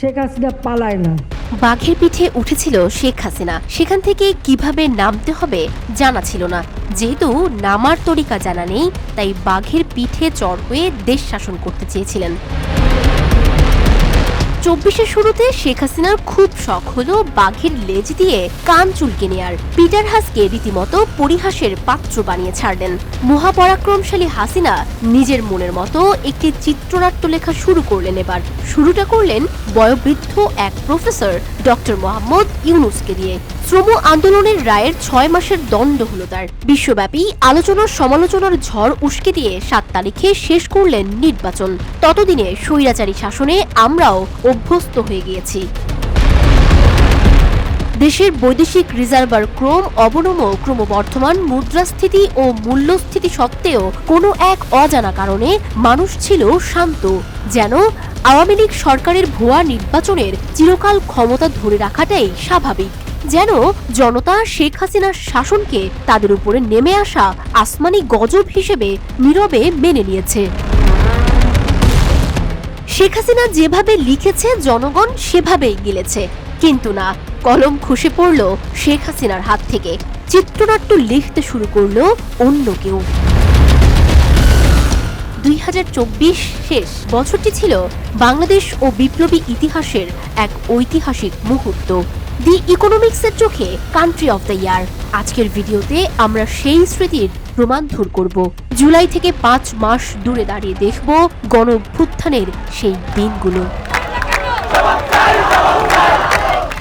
শেখ হাসিনা পালায় না। বাঘের পিঠে উঠেছিল শেখ হাসিনা, সেখান থেকে কিভাবে নামতে হবে জানা ছিল না। যেহেতু নামার তরিকা জানা নেই, তাই বাঘের পিঠে চড় হয়ে দেশ শাসন করতে চেয়েছিলেন। ২৪-এর শুরুতে শেখ হাসিনার খুব শখ হলো বাঘের লেজ দিয়ে কান চুলকে নেয়ার। পিটার হাসকে রীতিমতো পরিহাসের পাত্র বানিয়ে ছাড়লেন। মহাপরাক্রমশালী হাসিনা নিজের মনের মতো একটি চিত্রনাট্য লেখা শুরু করলেন। এবার শুরুটা করলেন বয়োবৃদ্ধ এক প্রফেসর ডক্টর মোহাম্মদ ইউনুসকে দিয়ে। শ্রম আন্দোলনের রায়ের ৬ মাসের দণ্ড হলো তার। বিশ্বব্যাপী আলোচনার সমালোচনার ঝড় উস্কে দিয়ে ৭ তারিখে শেষ করলেন নির্বাচন। ততদিনে স্বৈরাচারী শাসনে আমরাও অভ্যস্ত হয়ে গিয়েছি। দেশের বৈদেশিক রিজার্ভার ক্রমবর্ধমান মুদ্রাস্ফীতি ও মূল্যস্ফীতি সত্ত্বেও কোনো এক অজানা কারণে মানুষ ছিল শান্ত, যেন আওয়ামী লীগ সরকারের ভুয়া নির্বাচনের চিরকাল ক্ষমতা ধরে রাখাটাই স্বাভাবিক, যেন জনতা শেখ হাসিনার শাসনকে তাদের উপরে নেমে আসা আসমানি গজব হিসেবে নীরবে মেনে নিয়েছে। শেখ হাসিনা যেভাবে লিখেছে জনগণ সেভাবেই গিলেছে, কিন্তু না, কলম খসে পড়ল শেখ হাসিনার হাত থেকে। চিত্রনাট্য লিখতে শুরু করল অন্য কেউ। ২০২৪ শেষ বছরটি ছিল বাংলাদেশ ও বিপ্লবী ইতিহাসের এক ঐতিহাসিক মুহূর্ত। দি ইকোনমিক্সের চোখে কান্ট্রি অফ দ্য ইয়ার। আজকের ভিডিওতে আমরা সেই স্মৃতির রোমান্থর করব। জুলাই থেকে ৫ মাস দূরে দাঁড়িয়ে দেখব গণঅভ্যুত্থানের সেই দিনগুলো।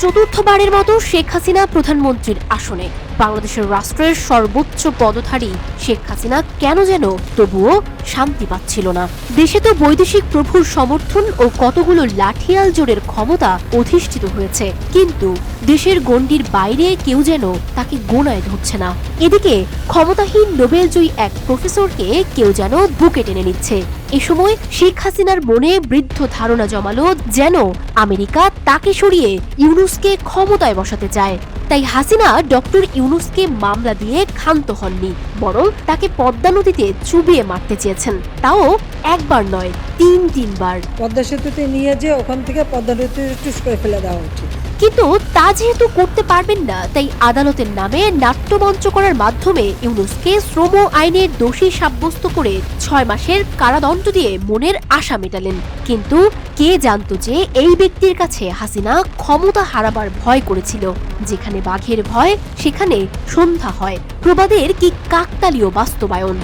চতুর্থবারের মতো শেখ হাসিনা প্রধানমন্ত্রীর আসনে। বাংলাদেশের রাষ্ট্রের সর্বোচ্চ পদধারী শেখ হাসিনা কেন যেন তবুও শান্তি পাচ্ছিল না। দেশে তো বৈদেশিক প্রভুর সমর্থন ও কতগুলো লাঠিয়াল জোরের ক্ষমতা অধিষ্ঠিত হয়েছে, কিন্তু দেশের গণ্ডির বাইরে কেউ যেন তাকে গোনায় ধরছে না। এদিকে ক্ষমতাহীন নোবেলজয়ী এক প্রফেসরকে কেউ যেন বুকে টেনে নিচ্ছে। এ সময় শেখ হাসিনার মনে বৃদ্ধ ধারণা জমালো, যেন আমেরিকা তাকে সরিয়ে ইউনুসকে ক্ষমতায় বসাতে চায়। তাই হাসিনা ডক্টর ইউনুসকে মামলা দিয়ে ক্ষান্ত হননি, বরং তাকে পদ্মা নদীতে চুবিয়ে মারতে চেয়েছেন। তাও একবার নয়, ৩বার। পদ্মা সেতুতে নিয়ে যে ওখান থেকে পদ্মা নদীতে টুস করে ফেলে দেওয়া উচিত। কিন্তু তা যেহেতু করতে পারবেন না, তাই আদালতের নামে নাট্যমঞ্চ করার মাধ্যমে ইউনুসকে শ্রম আইনের দোষী সাব্যস্ত করে ৬ মাসের কারাদণ্ড দিয়ে মনের আশা মেটালেন। কিন্তু কে জানতো যে এই ব্যক্তির কাছে হাসিনা ক্ষমতা হারাবার ভয় করেছিল। যেখানে বাঘের ভয়, সেখানে সন্ধ্যা হয়। প্রবাদের কি কাকতালীয় বাস্তবায়ন।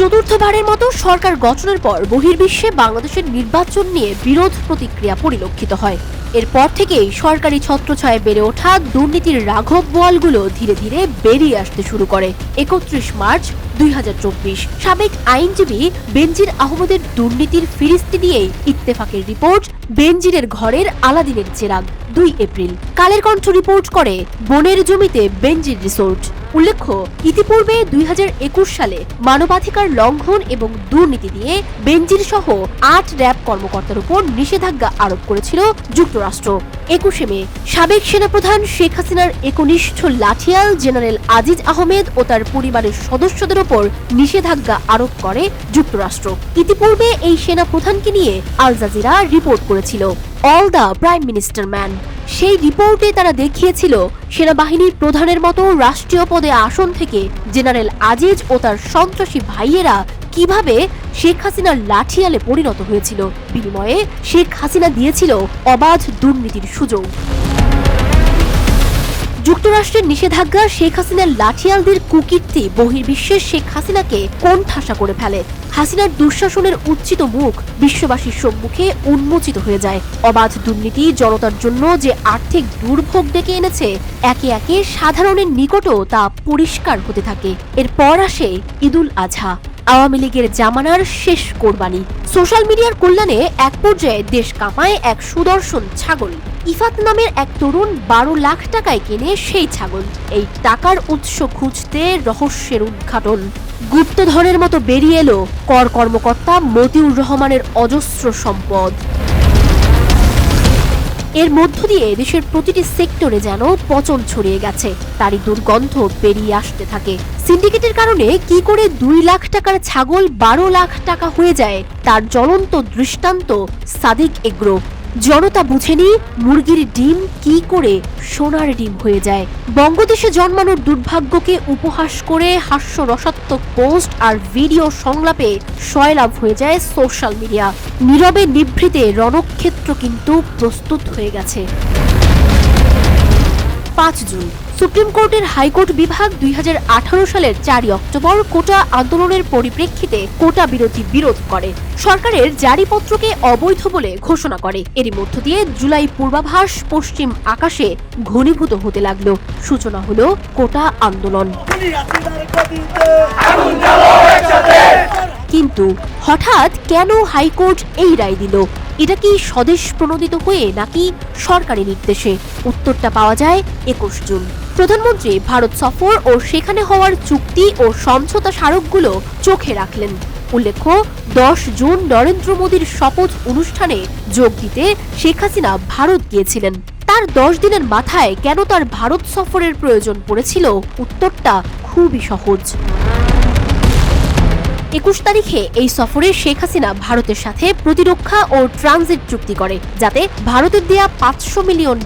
চতুর্থবারের মতো সরকার গঠনের পর বহির্বিশ্বে বাংলাদেশের নির্বাচন নিয়ে বিরোধ প্রতিক্রিয়া পরিলক্ষিত হয়। এরপর থেকেই সরকারি ছত্রছায়ায় বেড়ে ওঠা দুর্নীতির রাঘব বোয়ালগুলো ধীরে ধীরে বেরিয়ে আসতে শুরু করে। ৩১ মার্চ ২০২৪ সাবেক আইনজীবী বেনজির আহমেদের দুর্নীতির ফিরিস্তি দিয়েই ইত্তেফাকের রিপোর্ট বেনজিরের ঘরের আলাদিনের চেরাগ। ২ এপ্রিল কালের কণ্ঠ রিপোর্ট করে বনের জমিতে বেনজির রিসোর্ট। উল্লেখ্য, ইতিপূর্বে ২০২১ সালে মানবাধিকার লঙ্ঘন এবং দুর্নীতি দিয়ে বেনজির সহ ৮ র‍্যাব কর্মকর্তার উপর নিষেধাজ্ঞা আরোপ করেছিল যুক্তরাষ্ট্র। ২১শে মে সাবেক সেনাপ্রধান শেখ হাসিনার একনিষ্ঠ লাঠিয়াল জেনারেল আজিজ আহমেদ ও তার পরিবারের সদস্যদের উপর নিষেধাজ্ঞা আরোপ করে যুক্তরাষ্ট্র। ইতিপূর্বে এই সেনাপ্রধানকে নিয়ে আল জাজিরা রিপোর্ট করেছিল, all the prime minister man. সেই রিপোর্টে তারা দেখিয়েছিল সেনাবাহিনীর প্রধানের মতো রাষ্ট্রীয় পদে আসন থেকে জেনারেল আজিজ ও তার সন্ত্রাসী ভাইয়েরা কিভাবে শেখ হাসিনার লাঠিয়ালে পরিণত হয়েছিল। বিনিময়ে শেখ হাসিনা দিয়েছিল অবাধ দুর্নীতির সুযোগ। যুক্তরাষ্ট্রের নিষেধাজ্ঞা শেখ হাসিনার লাঠিয়ালদের কুকীর্তি বহির্বিশ্বের শেখ হাসিনাকে কোণঠাসা করে ফেলে। হাসিনার দুঃশাসনের উচ্চিত মুখ বিশ্ববাসীর সম্মুখে উন্মোচিত হয়ে যায়। অবাধ দুর্নীতি জনতার জন্য যে আর্থিক দুর্ভোগ ডেকে এনেছে, একে একে সাধারণের নিকটও তা পরিষ্কার হতে থাকে। এরপর আসে ঈদুল আজহা, আওয়ামী লীগের জামানার শেষ কোরবানি। সোশ্যাল মিডিয়ার কল্যাণে এক পর্যায়ে দেশ কাঁপায় এক সুদর্শন ছাগল। ইফাত নামের এক তরুণ ১২ লাখ টাকায় কেনে সেই ছাগল। এই টাকার উৎস খুঁজতে রহস্যের উদ্ঘাটন। গুপ্তধনের মতো বেরিয়ে এলো কর কর্মকর্তা মতিউর রহমানের অজস্র সম্পদ। এর মধ্য দিয়ে দেশের প্রতিটি সেক্টরে যেন পচন ছড়িয়ে গেছে, তারই দুর্গন্ধ বেরিয়ে আসতে থাকে। সিন্ডিকেটের কারণে কি করে 2 লাখ টাকার ছাগল 12 লাখ টাকা হয়ে যায়, তার জ্বলন্ত দৃষ্টান্ত সাদিক এগ্রো। জনতা বুঝেনি মুরগির ডিম কি করে সোনার ডিম হয়ে যায়। বঙ্গদেশে জন্মানোর দুর্ভাগ্যকে উপহাস করে হাস্যরসাত্মক পোস্ট আর ভিডিও সংলাপে সয়লাভ হয়ে যায় সোশ্যাল মিডিয়া। নীরবে নিভৃতে রণক্ষেত্র কিন্তু প্রস্তুত হয়ে গেছে। 5 জুন সুপ্রিম কোর্টের হাইকোর্ট বিভাগ 2018 সালের 4 অক্টোবর কোটা আন্দোলনের পরিপ্রেক্ষিতে কোটা বিরোধী বিরোধ করে, সরকারের জারিপত্রকে অবৈধ বলে ঘোষণা করে। এরই মধ্য দিয়ে জুলাই পূর্বাভাস পশ্চিম আকাশে ঘনীভূত হতে লাগলো। সূচনা হলো কোটা আন্দোলন। কিন্তু হঠাৎ কেন হাইকোর্ট এই রায় দিল? এটা কি স্বদেশ প্রণোদিত হয়ে নাকি সরকারি নির্দেশে? উত্তরটা পাওয়া যায় 21 জুন। প্রধানমন্ত্রী ভারত সফর ও সেখানে হওয়ার চুক্তি ও সমঝোতা স্মারকগুলো চোখে রাখলেন। উল্লেখ্য, 10 জুন নরেন্দ্র মোদীর শপথ অনুষ্ঠানে যোগ দিতে শেখ হাসিনা ভারত গিয়েছিলেন। তার 10 দিনের মাথায় কেন তার ভারত সফরের প্রয়োজন পড়েছিল? উত্তরটা খুবই সহজ। 21 তারিখে এই সফরে শেখ হাসিনা ভারতের সাথে প্রতিরক্ষা ও ট্রানজিট চুক্তি করে, যাতে ভারতের দেয়া $500 মিলিয়ন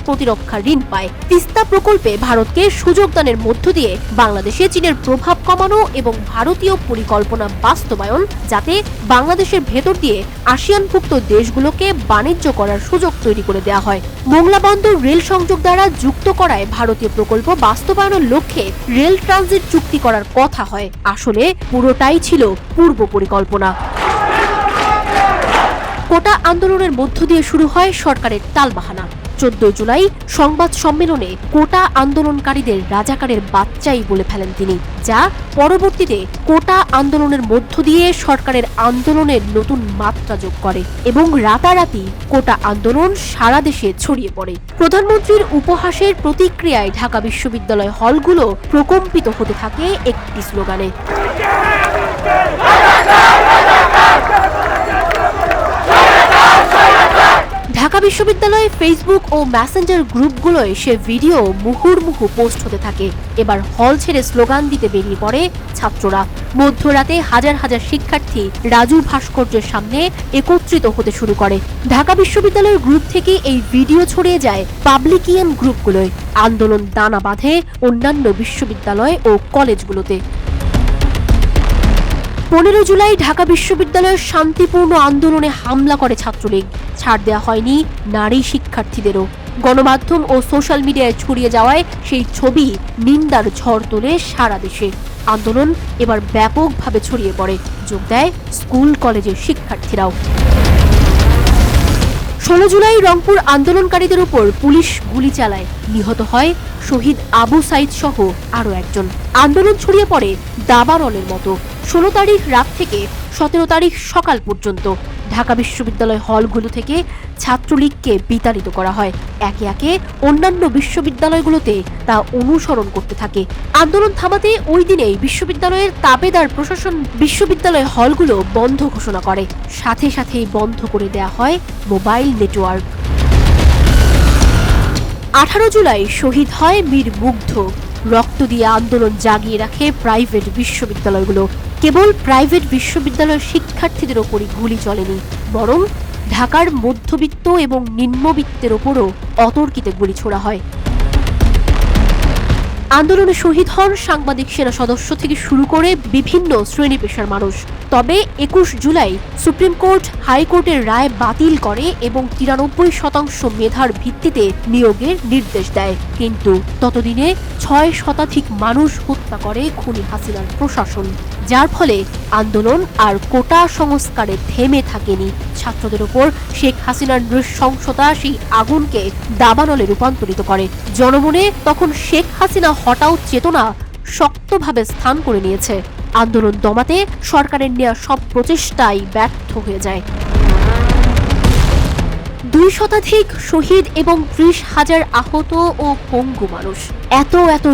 প্রতিরক্ষা ঋণ পায়। তিস্তা প্রকল্পে ভারতকে সুযোগ দানের মধ্য দিয়ে বাংলাদেশে চীনের প্রভাব কমানো এবং ভারতীয় পরিকল্পনা বাস্তবায়ন, যাতে বাংলাদেশের ভেতর দিয়ে আসিয়ানভুক্ত দেশগুলোকে বাণিজ্য করার সুযোগ তৈরি করে দেওয়া হয়। মোংলা বন্দর রেল সংযোগ দ্বারা যুক্ত করায় ভারতীয় প্রকল্প বাস্তবায়নের লক্ষ্যে রেল ট্রানজিট চুক্তি করার কথা হয়। আসলে পুরোটাই ছিল পূর্ব পরিকল্পনা। কোটা আন্দোলনের মধ্য দিয়ে শুরু হয় সরকারের টালবাহানা। 14 জুলাই সংবাদ সম্মেলনে কোটা আন্দোলনকারীদের রাজাকারের বাচ্চাই বলে ফেলেন তিনি, যা পরবর্তীতে কোটা আন্দোলনের মধ্য দিয়ে সরকারের আন্দোলনের নতুন মাত্রা যোগ করে এবং রাতারাতি কোটা আন্দোলন সারা দেশে ছড়িয়ে পড়ে। প্রধানমন্ত্রীর উপহাসের প্রতিক্রিয়ায় ঢাকা বিশ্ববিদ্যালয় হলগুলো প্রকম্পিত হতে থাকে একটি স্লোগানে। ঢাকা বিশ্ববিদ্যালয়ে ফেসবুক ও মেসেঞ্জার গ্রুপগুলোয় সে ভিডিও মুহুর্মুহু পোস্ট হতে থাকে। এবার হল ছেড়ে স্লোগান দিতে বেরিয়ে পড়ে ছাত্ররা। মধ্যরাতে হাজার হাজার শিক্ষার্থী রাজু ভাস্কর্যের সামনে একত্রিত হতে শুরু করে। ঢাকা বিশ্ববিদ্যালয়ের গ্রুপ থেকে এই ভিডিও ছড়িয়ে যায় পাবলিকিয়ান গ্রুপগুলোয়। আন্দোলন দানা বাঁধে অন্যান্য বিশ্ববিদ্যালয় ও কলেজগুলোতে। 15 জুলাই ঢাকা বিশ্ববিদ্যালয়ের শান্তিপূর্ণ আন্দোলনে হামলা করে ছাত্রলীগ। ছাড় দেওয়া হয়নি নারী শিক্ষার্থীদেরও। গণমাধ্যম ও সোশ্যাল মিডিয়ায় ছড়িয়ে যাওয়ায় সেই ছবি নিন্দার ঝড় তোলে সারা দেশে। আন্দোলন এবার ব্যাপকভাবে ছড়িয়ে পড়ে, যোগ দেয় স্কুল কলেজের শিক্ষার্থীরাও। 16 জুলাই রংপুর আন্দোলনকারীদের উপর পুলিশ গুলি চালায়, নিহত হয় শহীদ আবু সাইদ সহ আরো একজন। আন্দোলন ছড়িয়ে পড়ে দাবানলের মতো। 16 তারিখ রাত থেকে 17 তারিখ সকাল পর্যন্ত ঢাকা বিশ্ববিদ্যালয় হলগুলো থেকে ছাত্রলীগকে বিতাড়িত করা হয়। একে একে অন্যান্য বিশ্ববিদ্যালয়গুলোতে তা অনুসরণ করতে থাকে। আন্দোলন থামাতে ওই দিনেই বিশ্ববিদ্যালয়ের তাবেদার প্রশাসন বিশ্ববিদ্যালয় হলগুলো বন্ধ ঘোষণা করে। সাথে সাথেই বন্ধ করে দেয়া হয় মোবাইল নেটওয়ার্ক। 18 জুলাই শহীদ হয় মীর মুগ্ধ। রক্ত দিয়ে আন্দোলন জাগিয়ে রাখে প্রাইভেট বিশ্ববিদ্যালয়গুলো। কেবল প্রাইভেট বিশ্ববিদ্যালয়ের শিক্ষার্থীদের ওপরই গুলি চলেনি, বরং ঢাকার মধ্যবিত্ত এবং নিম্নবিত্তের ওপরও অতর্কিতে গুলি ছোড়া হয়। আন্দোলনে শহীদ হন সাংবাদিক, সেনা সদস্য থেকে শুরু করে বিভিন্ন শ্রেণী পেশার মানুষ। তবে 21 জুলাই সুপ্রিম কোর্ট হাইকোর্টের রায় বাতিল করে এবং 93% মেধার ভিত্তিতে নিয়োগের নির্দেশ দেয়। কিন্তু ততদিনে 6 শতাধিক মানুষ হত্যা করে খুনি হাসিনার প্রশাসন, যার ফলে আন্দোলন আর কোটা সংস্কারে থেমে থাকেনি। ছাত্রদের উপর শেখ হাসিনার নৃশংসতা সেই আগুনকে দাবানলে রূপান্তরিত করে। জনমনে তখন শেখ হাসিনা হটাও চেতনা শক্তভাবে স্থান করে নিয়েছে। আন্দোলন দমাতে সরকারের নেওয়া সব প্রচেষ্টাই ব্যর্থ হয়ে যায়। 2 শতাধিক শহীদ এবং 30,000 আহত ও পঙ্গু মানুষ। এত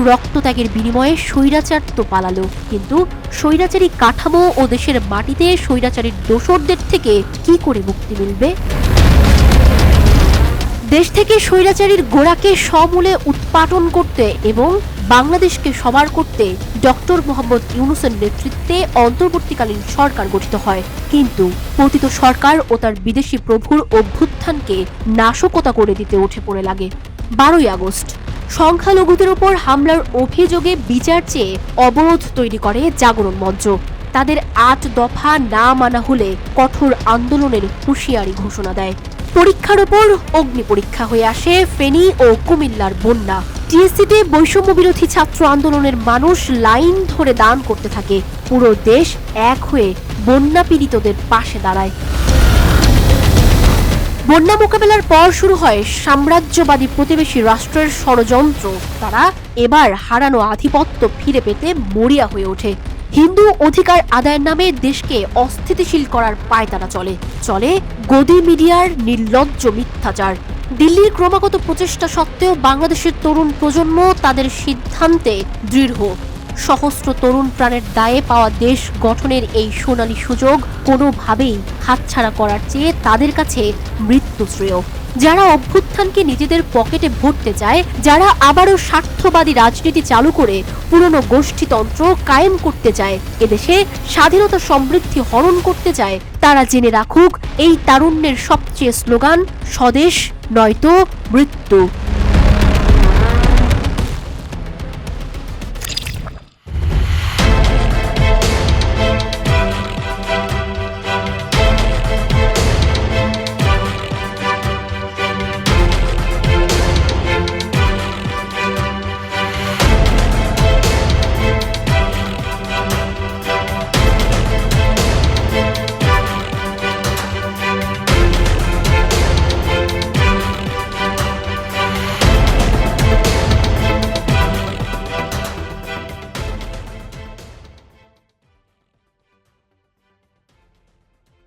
রক্তত্যাগের বিনিময়ে স্বৈরাচার তো পালালো, কিন্তু স্বৈরাচারী কাঠামো ও দেশের মাটিতে স্বৈরাচারীর দোসরদের থেকে কি করে মুক্তি মিলবে? দেশ থেকে স্বৈরাচারীর গোড়াকে সমূলে উৎপাটন করতে এবং বাংলাদেশকে সবার করতে ডক্টর মোহাম্মদ ইউনূসের নেতৃত্বে অন্তর্বর্তীকালীন সরকার গঠিত হয়। কিন্তু পতিত সরকার ও তার বিদেশি প্রভুর অভ্যুত্থানকে নাশকতা করে দিতে উঠে পড়ে লাগে। 12ই আগস্ট সংখ্যালঘুদের উপর হামলার অভিযোগে বিচার চেয়ে অবরোধ তৈরি করে জাগরণ মঞ্চ। তাদের 8 দফা না মানা হলে কঠোর আন্দোলনের হুঁশিয়ারি ঘোষণা দেয়। পরীক্ষার উপর অগ্নি পরীক্ষা হয়ে আসে ফেনী ও কুমিল্লার বন্যা। টিএসসিতে বৈষম্য বিরোধী ছাত্র আন্দোলনের মানুষ লাইন ধরে দান করতে থাকে। পুরো দেশ এক হয়ে বন্যা পীড়িতদের পাশে দাঁড়ায়। বন্যা মোকাবেলার পর শুরু হয় সাম্রাজ্যবাদী প্রতিবেশী রাষ্ট্রের ষড়যন্ত্র। তারা এবার হারানো আধিপত্য ফিরে পেতে মরিয়া হয়ে ওঠে। হিন্দু অধিকার আদায়ের নামে দেশকে অস্থিতিশীল করার পায়তারা চলে গদি মিডিয়ার নির্লজ্জ মিথ্যাচার। দিল্লির ক্রমাগত প্রচেষ্টা সত্ত্বেও বাংলাদেশের তরুণ প্রজন্ম তাদের সিদ্ধান্তে দৃঢ়। সহস্র তরুণ প্রাণের দায়ে পাওয়া দেশ গঠনের এই সোনালী সুযোগ কোনোভাবেই হাতছাড়া করার চেয়ে তাদের কাছে মৃত্যু শ্রেয়। যারা অভ্যুত্থানকে নিজেদের পকেটে ভরতে চায়, যারা আবারও স্বার্থবাদী রাজনীতি চালু করে পুরনো গোষ্ঠীতন্ত্র কায়েম করতে চায়, এদেশে স্বাধীনতা সমৃদ্ধি হরণ করতে চায়, তারা জেনে রাখুক এই তারুণ্যের সবচেয়ে স্লোগান স্বদেশ নয়তো মৃত্যু।